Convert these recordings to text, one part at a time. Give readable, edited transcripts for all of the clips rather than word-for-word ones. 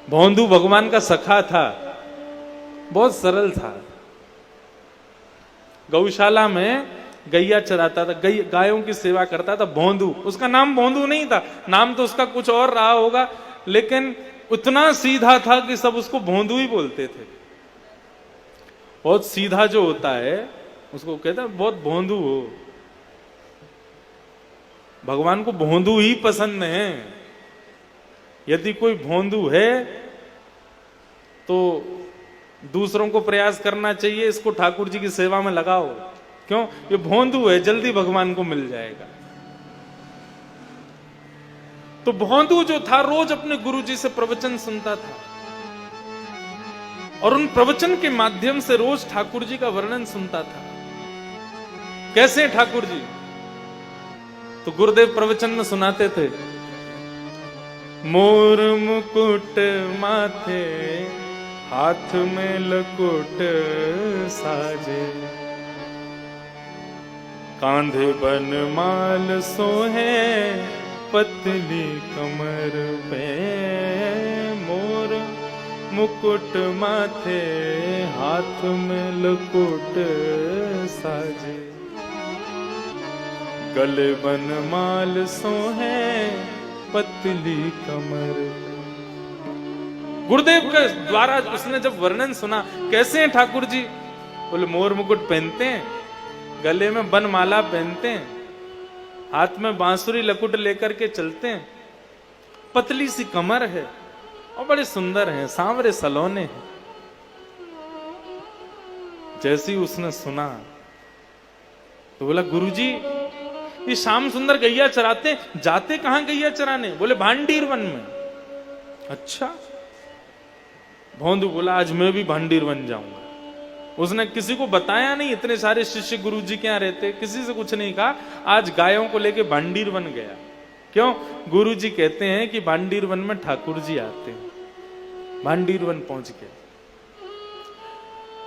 भोंदू भगवान का सखा था, बहुत सरल था। गौशाला में गैया चराता था, गायों की सेवा करता था। भोंदू, उसका नाम भोंदू नहीं था, नाम तो उसका कुछ और रहा होगा, लेकिन उतना सीधा था कि सब उसको भोंदू ही बोलते थे। बहुत सीधा जो होता है उसको कहते हैं बहुत भोंदू हो। भगवान को भोंदू ही पसंद है। यदि कोई भोंदू है तो दूसरों को प्रयास करना चाहिए, इसको ठाकुर जी की सेवा में लगाओ। क्यों? ये भोंदू है, जल्दी भगवान को मिल जाएगा। तो भोंदू जो था रोज अपने गुरुजी से प्रवचन सुनता था और उन प्रवचन के माध्यम से रोज ठाकुर जी का वर्णन सुनता था। कैसे ठाकुर जी? तो गुरुदेव प्रवचन में सुनाते थे, मोर मुकुट माथे हाथ में लकुट साजे, कांधे बनमाल सोहे पतली कमर पे, मोर मुकुट माथे हाथ में लकुट साजे, गले बनमाल सोहे पतली कमर। गुरुदेव के द्वारा उसने जब वर्णन सुना, कैसे हैं ठाकुर जी? बोले मोर मुकुट पहनते हैं, गले में बनमाला पहनते हैं, हाथ में बांसुरी लकुट लेकर के चलते हैं, पतली सी कमर है और बड़े सुंदर हैं, सांवरे सलोने हैं। जैसे ही उसने सुना तो बोला, गुरुजी ये श्याम सुंदर गैया चराते, जाते कहां गैया चराने? बोले भांडीर वन में। अच्छा। भोंदू बोला, आज मैं भी भांडीर वन जाऊंगा। उसने किसी को बताया नहीं, इतने सारे शिष्य गुरुजी के यहां रहते, किसी से कुछ नहीं कहा। आज गायों को लेके भांडीर वन गया। क्यों? गुरुजी कहते हैं कि भांडीर वन में ठाकुर जी आते हैं। भांडीर वन पहुंच गया।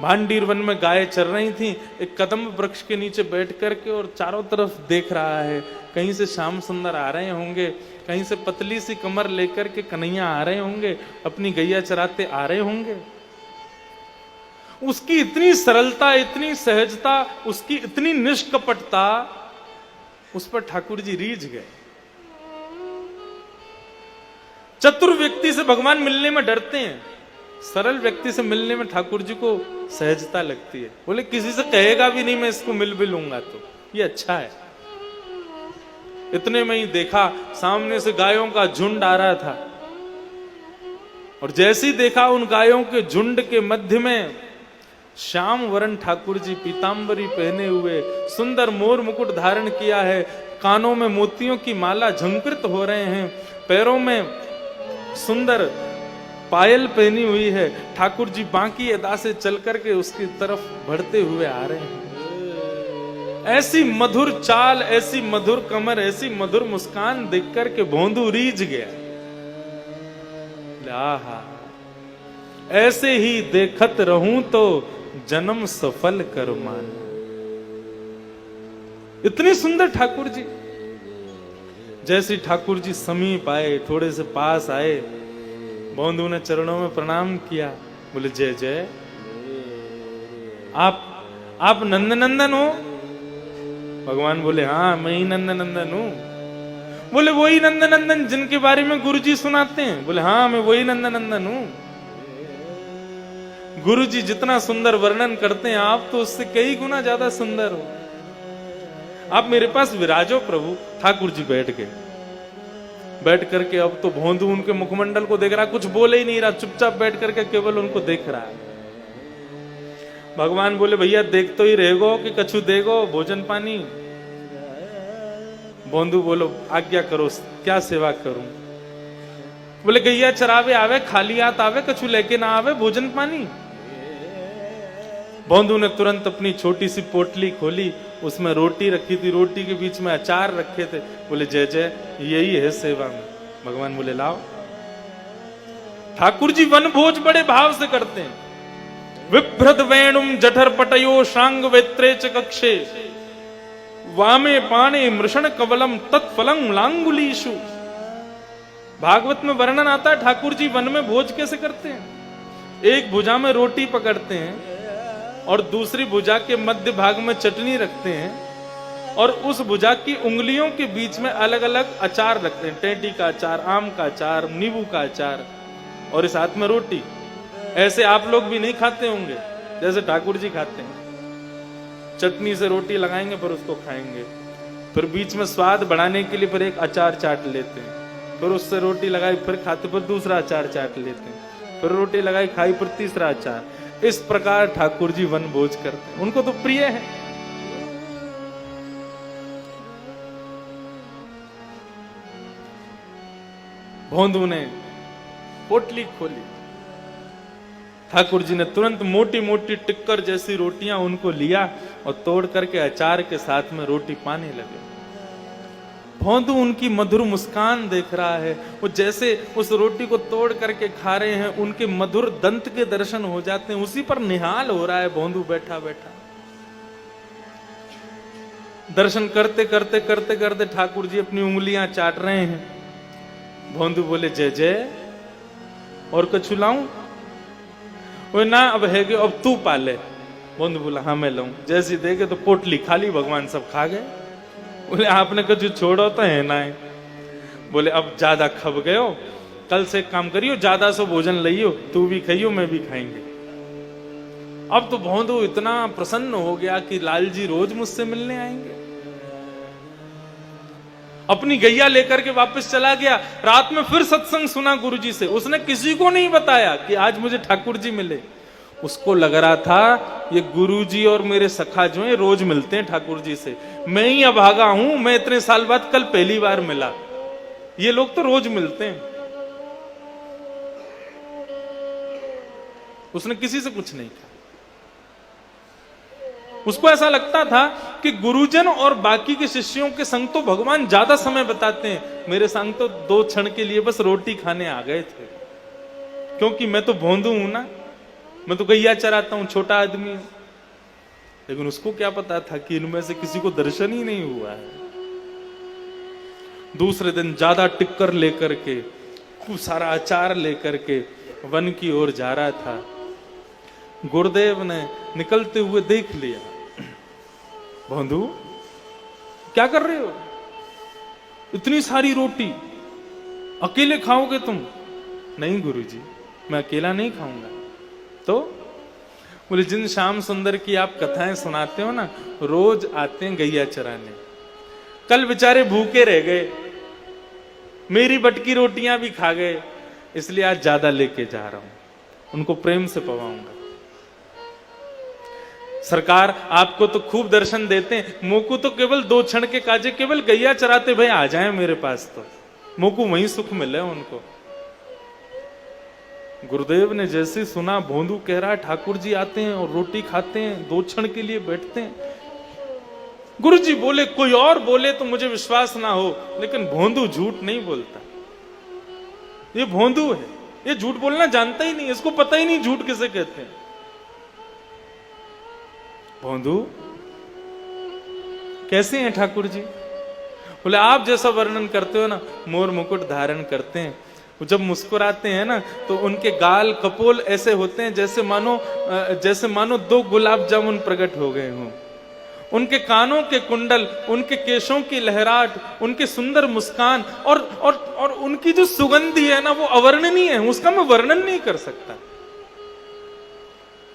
भांडीर वन में गाय चर रही थी, एक कदम वृक्ष के नीचे बैठ करके और चारों तरफ देख रहा है। कहीं से श्याम सुंदर आ रहे होंगे, कहीं से पतली सी कमर लेकर के कन्हैया आ रहे होंगे, अपनी गैया चराते आ रहे होंगे। उसकी इतनी सरलता, इतनी सहजता, उसकी इतनी निष्कपटता, उस पर ठाकुर जी रीझ गए। चतुर व्यक्ति से भगवान मिलने में डरते हैं, सरल व्यक्ति से मिलने में ठाकुर जी को सहजता लगती है। बोले किसी से कहेगा भी नहीं मैं इसको मिल भी लूंगा तो ये अच्छा है। इतने में ही देखा सामने से गायों का झुंड आ रहा था और जैसे ही देखा उन गायों के झुंड के मध्य में श्याम वरण ठाकुर जी पीतांबरी पहने हुए, सुंदर मोर मुकुट धारण किया है, कानों में मोतियों की माला झंकृत हो रहे हैं, पैरों में सुंदर पायल पहनी हुई है। ठाकुर जी बांकी अदा से चल करके उसकी तरफ बढ़ते हुए आ रहे हैं। ऐसी मधुर चाल, ऐसी मधुर कमर, ऐसी मधुर मुस्कान देख करके भोंदू रीझ गया। आहा, ऐसे ही देखत रहूं तो जन्म सफल कर मान। इतनी सुंदर ठाकुर जी। जैसे ठाकुर जी समीप आए, थोड़े से पास आए, भोंदू ने चरणों में प्रणाम किया। बोले जय जय, आप नंदनंदन हो? भगवान बोले हाँ मैं ही नंदनंदन हूं। बोले वही नंदनंदन जिनके बारे में गुरुजी सुनाते हैं? बोले हाँ मैं वही नंदनंदन हूं। गुरुजी जितना सुंदर वर्णन करते हैं आप तो उससे कई गुना ज्यादा सुंदर हो। आप मेरे पास विराजो प्रभु। ठाकुर जी बैठ गए। बैठ करके अब तो भोंदू उनके मुखमंडल को देख रहा, कुछ बोले ही नहीं रहा, चुपचाप बैठ करके केवल उनको देख रहा है। भगवान बोले भैया देख तो ही रहेगो कि कछु देगो भोजन पानी? भोंदू बोलो आज्ञा करो, क्या सेवा करूं? बोले गैया चरावे आवे, खाली हाथ आवे, कछु लेके ना आवे भोजन पानी? भोंदू ने तुरंत अपनी छोटी सी पोटली खोली, उसमें रोटी रखी थी, रोटी के बीच में अचार रखे थे। बोले जय जय, यही है सेवा में। भगवान बोले लाओ। ठाकुर जी वन भोज बड़े भाव से करते हैं। विभ्रत वेणुम जठर पटयो शांग वेत्रे च कक्षे, वामे पाणे मृषण कवलम तत्फलम लांगुलीषु। भागवत में वर्णन आता है ठाकुर जी वन में भोज कैसे करते हैं। एक भुजा में रोटी पकड़ते हैं और दूसरी भुजा के मध्य भाग में चटनी रखते हैं और उस भुजा की उंगलियों के बीच में अलग अलग अचार रखते हैं, टेंटी का अचार, आम का अचार, नींबू का अचार, और इस हाथ में रोटी। ऐसे आप लोग भी नहीं खाते होंगे जैसे ठाकुर जी खाते हैं। चटनी से रोटी लगाएंगे फिर उसको खाएंगे, फिर बीच में स्वाद बढ़ाने के लिए फिर एक अचार चाट लेते हैं, फिर उससे रोटी लगाई फिर खाते, फिर दूसरा अचार चाट लेते हैं, फिर रोटी लगाई खाई फिर तीसरा अचार। इस प्रकार ठाकुर जी वन भोज करते हैं, उनको तो प्रिय है। भोंदू ने पोटली खोली, ठाकुर जी ने तुरंत मोटी मोटी टिक्कर जैसी रोटियां उनको लिया और तोड़ करके अचार के साथ में रोटी पाने लगे। भोंदू उनकी मधुर मुस्कान देख रहा है, वो जैसे उस रोटी को तोड़ करके खा रहे हैं, उनके मधुर दंत के दर्शन हो जाते हैं, उसी पर निहाल हो रहा है भोंदू बैठा बैठा। दर्शन करते करते करते करते ठाकुर जी अपनी उंगलियां चाट रहे हैं। भोंदू बोले जय जय, और कुछ लाऊं? वो ना अब है कि अब तू पाले। भोंदू बोला हाँ मैं लाऊं। जैसी देखे तो पोटली खाली, भगवान सब खा गए। बोले आपने कुछ छोड़ो तो है ना है। बोले अब ज्यादा खब गए हो, कल से काम करियो, ज्यादा सो भोजन लियो, तू भी खाइयो मैं भी खाएंगे। अब तो भोंदू इतना प्रसन्न हो गया कि लाल जी रोज मुझसे मिलने आएंगे। अपनी गैया लेकर के वापस चला गया। रात में फिर सत्संग सुना गुरुजी से, उसने किसी को नहीं बताया कि आज मुझे ठाकुर जी मिले। उसको लग रहा था ये गुरुजी और मेरे सखा जो है रोज मिलते हैं ठाकुर जी से, मैं ही अभागा हूं, मैं इतने साल बाद कल पहली बार मिला, ये लोग तो रोज मिलते हैं। उसने किसी से कुछ नहीं कहा। उसको ऐसा लगता था कि गुरुजन और बाकी के शिष्यों के संग तो भगवान ज्यादा समय बताते हैं, मेरे संग तो 2 क्षण के लिए बस रोटी खाने आ गए थे, क्योंकि मैं तो भोंदू हूं ना, मैं तो गैया चराता हूं, छोटा आदमी हूं। लेकिन उसको क्या पता था कि इनमें से किसी को दर्शन ही नहीं हुआ है। दूसरे दिन ज्यादा टिक्कर लेकर के, सारा अचार लेकर के वन की ओर जा रहा था। गुरुदेव ने निकलते हुए देख लिया। भोंदू क्या कर रहे हो? इतनी सारी रोटी अकेले खाओगे तुम? नहीं गुरुजी, मैं अकेला नहीं खाऊंगा। तो बोले जिन श्याम सुंदर की आप कथाएं सुनाते हो ना, रोज आते हैं गैया चराने, कल बेचारे भूखे रह गए, मेरी बटकी रोटियां भी खा गए, इसलिए आज ज्यादा लेके जा रहा हूं, उनको प्रेम से पवाऊंगा। सरकार आपको तो खूब दर्शन देते हैं, मोकू तो केवल 2 क्षण के काजे केवल गैया चराते, भाई आ जाए मेरे पास तो मोकू वहीं सुख मिले उनको। गुरुदेव ने जैसे सुना, भोंदू कह रहा है ठाकुर जी आते हैं और रोटी खाते हैं, 2 क्षण के लिए बैठते हैं। गुरुजी बोले कोई और बोले तो मुझे विश्वास ना हो, लेकिन भोंदू झूठ नहीं बोलता। ये भोंदू है, ये झूठ बोलना जानता ही नहीं, इसको पता ही नहीं झूठ किसे कहते हैं। भोंदू कैसे हैं ठाकुर जी? बोले आप जैसा वर्णन करते हो ना, मोर मुकुट धारण करते हैं, जब मुस्कुराते हैं ना तो उनके गाल कपोल ऐसे होते हैं जैसे मानो 2 गुलाब जामुन प्रकट हो गए हों। उनके कानों के कुंडल, उनके केशों की लहराट, उनके सुंदर मुस्कान और उनकी जो सुगंधी है ना, वो अवर्णनीय है, उसका मैं वर्णन नहीं कर सकता।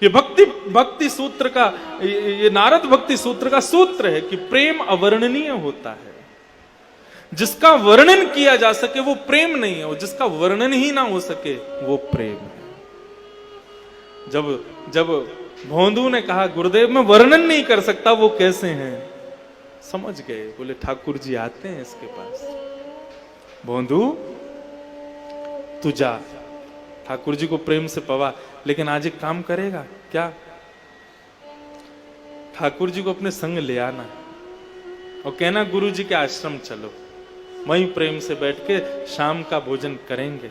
ये भक्ति सूत्र का, ये नारद भक्ति सूत्र का सूत्र है कि प्रेम अवर्णनीय होता है। जिसका वर्णन किया जा सके वो प्रेम नहीं है, जिसका वर्णन ही ना हो सके वो प्रेम है। जब भोंदू ने कहा गुरुदेव मैं वर्णन नहीं कर सकता वो कैसे हैं, समझ गए। बोले ठाकुर जी आते हैं इसके पास। भोंदू तू जा, ठाकुर जी को प्रेम से पवा, लेकिन आज एक काम करेगा क्या? ठाकुर जी को अपने संग ले आना और कहना गुरु जी के आश्रम चलो, वहीं प्रेम से बैठ के शाम का भोजन करेंगे।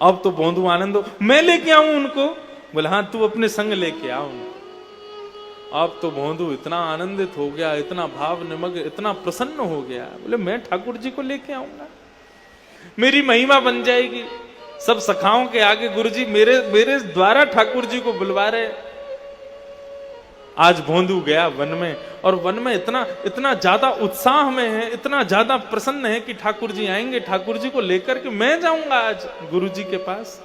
अब तो भोंदू आनंद हो, मैं लेके आऊं उनको? बोले हाँ तू अपने संग लेके आओ। अब तो भोंदू इतना आनंदित हो गया, इतना भाव निमग्न, इतना प्रसन्न हो गया, बोले मैं ठाकुर जी को लेके आऊंगा। मेरी महिमा बन जाएगी। सब सखाओं के आगे गुरुजी मेरे मेरे द्वारा ठाकुर जी को बुलवा रहे। आज भोंदू गया वन में, और वन में इतना इतना ज्यादा उत्साह में है, इतना ज्यादा प्रसन्न है कि ठाकुर जी आएंगे, ठाकुर जी को लेकर के मैं जाऊंगा आज गुरु जी के पास।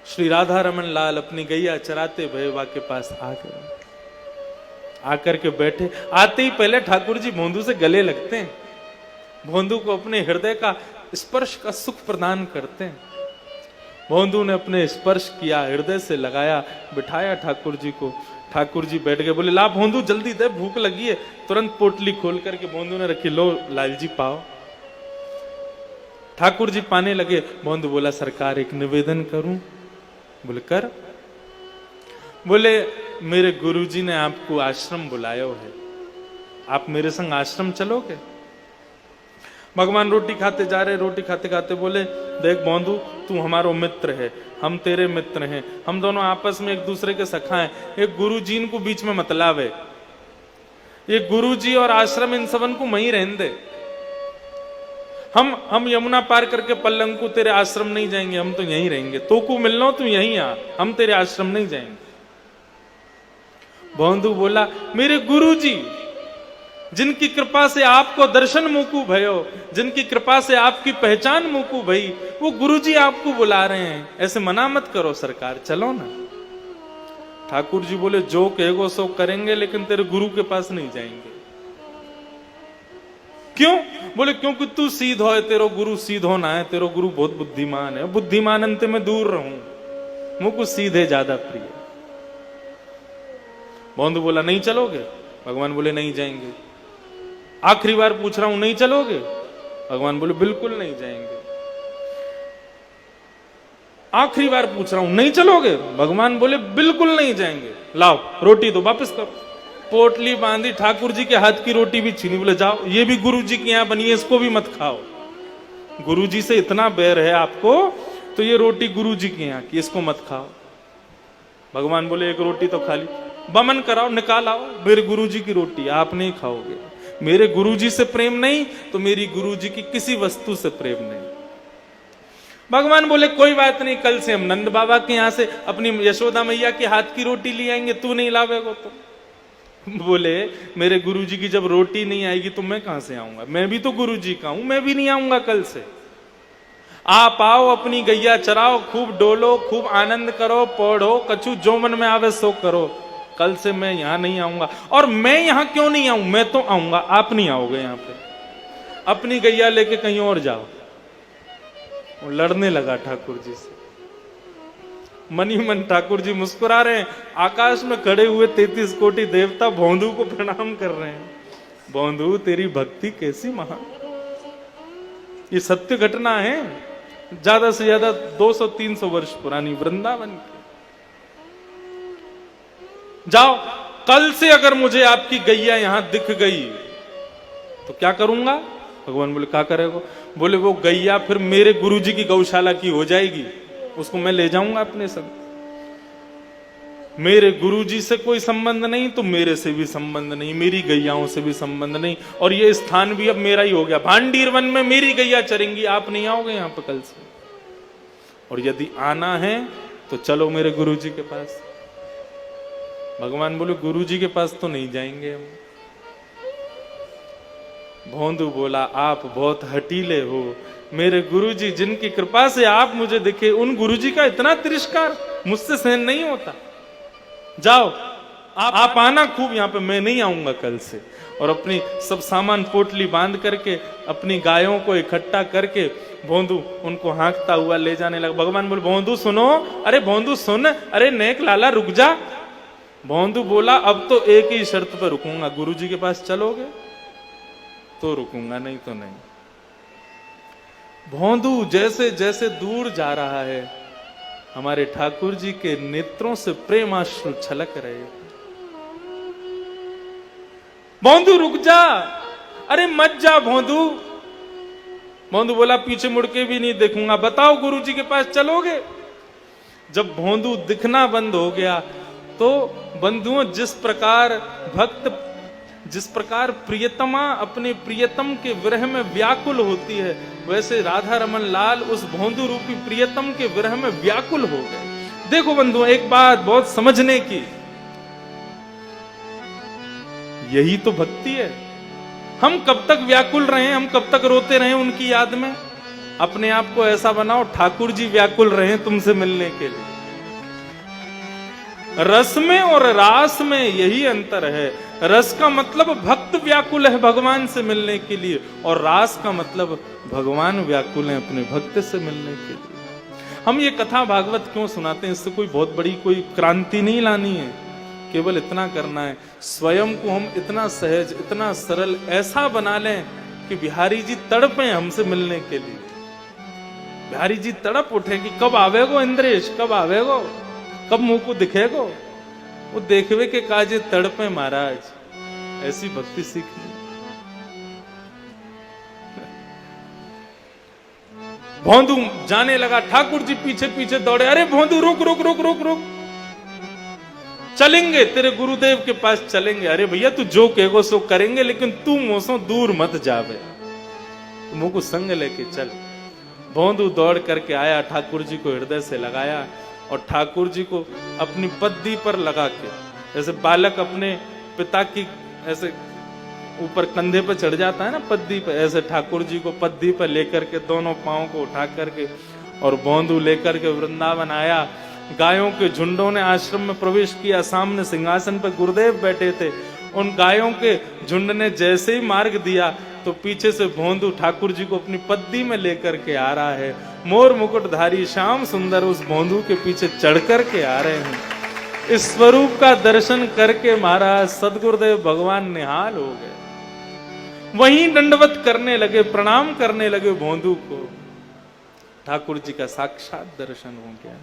श्री राधा रमन लाल अपनी गैया चराते भैरवा के पास आ गए, आकर के बैठे। आते ही पहले ठाकुर जी भोंदू से गले लगते हैं, भोंदू को अपने हृदय का स्पर्श का सुख प्रदान करते हैं। भोंदू ने अपने स्पर्श किया, हृदय से लगाया, बिठाया ठाकुर जी को। ठाकुर जी बैठ गए, बोले ला भोंदू जल्दी दे, भूख लगी है। तुरंत पोटली खोल करके भोंदू ने रखी, लो लाल जी पाओ। ठाकुर जी पाने लगे। भोंदू बोला सरकार एक निवेदन करूं? बोले कर। बोले मेरे गुरुजी ने आपको आश्रम बुलाया है, आप मेरे संग आश्रम चलोगे? भगवान रोटी खाते जा रहे, रोटी खाते खाते बोले देख भोंदू, तू हमारो मित्र है, हम तेरे मित्र हैं, हम दोनों आपस में एक दूसरे के सखा हैं। एक गुरुजी इनको बीच में मत लावे, ये गुरुजी और आश्रम इन सबन को वहीं रहने दे। हम यमुना पार करके पल्लंकु तेरे आश्रम नहीं जाएंगे, हम तो यहीं रहेंगे। तो को मिलना तू यहीं आ, हम तेरे आश्रम नहीं जाएंगे। भोंदू बोला मेरे गुरुजी जिनकी कृपा से आपको दर्शन मुकू भयो, जिनकी कृपा से आपकी पहचान मुकू भई, वो गुरुजी आपको बुला रहे हैं, ऐसे मना मत करो सरकार, चलो ना। ठाकुर जी बोले जो कहेगो सो करेंगे, लेकिन तेरे गुरु के पास नहीं जाएंगे। क्यों? बोले क्योंकि तू सीधो है, तेरो गुरु सीधो ना है, तेरो गुरु बहुत बुद्धिमान है, बुद्धिमान अंत में दूर रहूं, मुझको सीधे ज्यादा प्रिय। भोंदू बोला नहीं चलोगे? भगवान बोले नहीं जाएंगे। आखिरी बार पूछ रहा हूं, नहीं चलोगे? भगवान बोले बिल्कुल नहीं जाएंगे। आखिरी बार पूछ रहा हूं, नहीं चलोगे? भगवान बोले बिल्कुल नहीं जाएंगे। लाओ रोटी दो, वापस करो। पोटली बांधी, ठाकुर जी के हाथ की रोटी भी छीनी, बोले जाओ ये भी गुरु जी के यहां बनी है, इसको भी मत खाओ। गुरु जी से इतना बैर है आपको, तो ये रोटी गुरु जी के यहां की, इसको मत खाओ। भगवान बोले एक रोटी तो खा ली, बमन कराओ, निकाल आओ, मेरे गुरु जी की रोटी आप नहीं खाओगे। मेरे गुरुजी से प्रेम नहीं तो मेरी गुरुजी की किसी वस्तु से प्रेम नहीं। भगवान बोले कोई बात नहीं, कल से हम नंद बाबा के यहां से अपनी यशोदा मैया के हाथ की रोटी ले आएंगे, तू नहीं लावेगो तो। बोले मेरे गुरुजी की जब रोटी नहीं आएगी तो मैं कहां से आऊंगा? मैं भी तो गुरुजी का हूं, मैं भी नहीं आऊंगा कल से। आप आओ, अपनी गैया चराओ, खूब डोलो, खूब आनंद करो, पढ़ो, कछु जो मन में आवे सो करो। कल से मैं यहां नहीं आऊंगा। और मैं यहां क्यों नहीं आऊं? मैं तो आऊंगा, आप नहीं आओगे यहां पे। अपनी गैया लेके कहीं और जाओ। वो लड़ने लगा ठाकुर जी से। मन ही मन ठाकुर जी मुस्कुरा रहे हैं। आकाश में खड़े हुए 33 कोटि देवता भोंदू को प्रणाम कर रहे हैं। भोंदू तेरी भक्ति कैसी महान! ये सत्य घटना है, ज्यादा से ज्यादा 200-300 वर्ष पुरानी, वृंदावन की। जाओ, कल से अगर मुझे आपकी गैया यहां दिख गई तो क्या करूंगा? भगवान बोले क्या करेगा? बोले वो गैया फिर मेरे गुरुजी की गौशाला की हो जाएगी, उसको मैं ले जाऊंगा अपने संग। मेरे गुरुजी से कोई संबंध नहीं तो मेरे से भी संबंध नहीं, मेरी गैयाओं से भी संबंध नहीं, और ये स्थान भी अब मेरा ही हो गया। भांडीर वन में मेरी गैया चरेंगी, आप नहीं आओगे यहां पर कल से। और यदि आना है तो चलो मेरे गुरुजी के पास। भगवान बोले गुरुजी के पास तो नहीं जाएंगे हम। भोंदू बोला आप बहुत हटीले हो, मेरे गुरुजी जिनकी कृपा से आप मुझे दिखे, उन गुरुजी का इतना तिरस्कार मुझसे सहन नहीं होता। जाओ आप आना खूब यहां पे, मैं नहीं आऊंगा कल से। और अपनी सब सामान पोटली बांध करके अपनी गायों को इकट्ठा करके भोंदू उनको हाँकता हुआ ले जाने लगा। भगवान बोले भोंदू सुनो, अरे भोंदू सुन, अरे नेक लाला रुक जा। भोंदू बोला अब तो एक ही शर्त पर रुकूंगा, गुरुजी के पास चलोगे तो रुकूंगा, नहीं तो नहीं। भोंदू जैसे जैसे दूर जा रहा है, हमारे ठाकुर जी के नेत्रों से प्रेमाश्रु छलक रहे। भोंदू रुक जा, अरे मत जा भोंदू। भोंदू बोला पीछे मुड़ के भी नहीं देखूंगा, बताओ गुरुजी के पास चलोगे? जब भोंदू दिखना बंद हो गया तो बंधुओं जिस प्रकार भक्त जिस प्रकार प्रियतमा अपने प्रियतम के विरह में व्याकुल होती है, वैसे राधा रमन लाल उस भोंदू रूपी प्रियतम के विरह में व्याकुल हो गए। देखो बंधु, एक बात बहुत समझने की, यही तो भक्ति है। हम कब तक व्याकुल रहे, हम कब तक रोते रहे उनकी याद में? अपने आप को ऐसा बनाओ ठाकुर जी व्याकुल रहे तुमसे मिलने के लिए। रस में और रास में यही अंतर है। रस का मतलब भक्त व्याकुल है भगवान से मिलने के लिए, और रास का मतलब भगवान व्याकुल है अपने भक्त से मिलने के लिए। हम ये कथा भागवत क्यों सुनाते हैं? इससे कोई बहुत बड़ी कोई क्रांति नहीं लानी है, केवल इतना करना है, स्वयं को हम इतना सहज, इतना सरल ऐसा बना लें कि बिहारी जी तड़पें हमसे मिलने के लिए। बिहारी जी तड़प उठे कि कब आवेगो इंद्रेश, कब आवेगो, कब मुंह को दिखेगो। वो देखवे के काजे तड़पे महाराज, ऐसी भक्ति सीखनी। भोंदू जाने लगा, ठाकुर जी पीछे पीछे दौड़े, अरे भोंदू रुक रुक रुक रुक रुक, चलेंगे तेरे गुरुदेव के पास चलेंगे। अरे भैया तू जो कहेगो सो करेंगे, लेकिन तू मोसो दूर मत जावे, मुंह को संग लेके चल। भोंदू दौड़ करके आया, ठाकुर जी को हृदय से लगाया और ठाकुर जी को अपनी पद्दी पर लगा के, जैसे बालक अपने पिता की ऐसे ऊपर कंधे पर चढ़ जाता है ना पद्दी पर, ऐसे ठाकुर जी को पद्दी पर लेकर के दोनों पांव को उठा करके और भोंदू लेकर के वृंदावन आया। गायों के झुंडों ने आश्रम में प्रवेश किया, सामने सिंहासन पर गुरुदेव बैठे थे। उन गायों के झुंड ने जैसे ही मार्ग दिया तो पीछे से भोंदू ठाकुर जी को अपनी पद्दी में लेकर के आ रहा है। मोर मुकुटधारी श्याम सुंदर उस भोंदू के पीछे चढ़ कर के आ रहे हैं। इस स्वरूप का दर्शन करके महाराज सदगुरुदेव भगवान निहाल हो गए, वहीं दंडवत करने लगे, प्रणाम करने लगे भोंदू को। ठाकुर जी का साक्षात दर्शन हो गया।